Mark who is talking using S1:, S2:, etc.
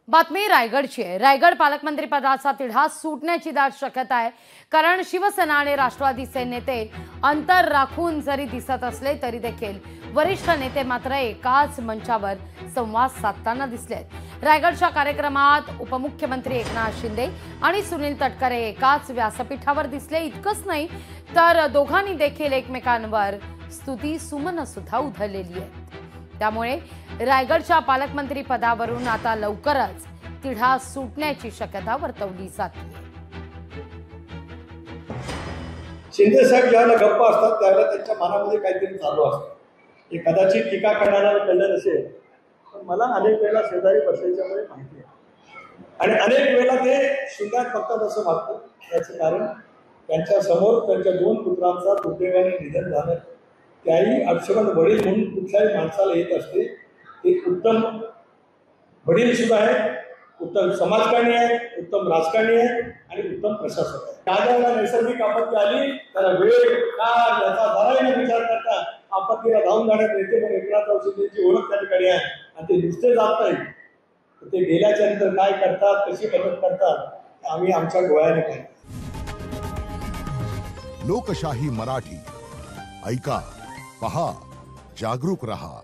S1: बातमी रायगडची आहे। रायगड पालकमंत्री पदाचा तिढा सुटण्याची दाट शक्यता आहे, कारण शिवसेना आणि राष्ट्रवादीचे नेते अंतर राखून जरी दिसत असले तरी देखील वरिष्ठ नेते मात्र एकाच मंचावर संवाद साधताना दिसलेत। रायगडच्या कार्यक्रमात उपमुख्यमंत्री एकनाथ शिंदे आणि सुनील तटकरे एकाच व्यासपीठावर दिसले। इतकंच नाही तर दोघांनी देखील एकमेकांवर स्तुती सुमन सुद्धा उधळलेली आहे। त्यामुळे रायगडच्या पालकमंत्री पदावरून आता लवकरच तिढा सुटण्याची शक्यता वर्तवली जाते।
S2: शिंदे साहेब ज्यावेळेला गप्प असतात त्यावेळेला त्यांच्या मनामध्ये काहीतरी चालू असतं। हे कदाचित टीका करणाऱ्याला कळलं नसेल, पण मला अनेक वेळेला शेजारी बसल्याच्यामुळे माहिती आहे आणि अनेक वेळेला ते शिंद्यात फक्त असं वाटतं। याचं कारण त्यांच्या समोर त्यांच्या दोन पुत्रांचा दुर्दैवाने निधन झालं। त्याही अक्षरशः वडील म्हणून कुठल्याही माणसाला येत असते। एक उत्तम वडील सुद्धा आहेत, उत्तम समाजकारणी आहेत, उत्तम राजकारणी आहेत आणि उत्तम प्रशासक आहेत। ज्यावेळेला नैसर्गिक आपत्ती आली त्याला वेळ काळ याचा जराही विचार करता आपत्तीला धावून जाण्यात येते। पण एकनाथराव शिंदेची ओळख त्या ठिकाणी आहे आणि ते नुसते जात नाही, ते गेल्याच्या नंतर काय करतात, कशी मदत करतात आम्ही आमच्या डोळ्याने पाहिलं।
S3: लोकशाही मराठी ऐका, पहा, जागरूक रहा।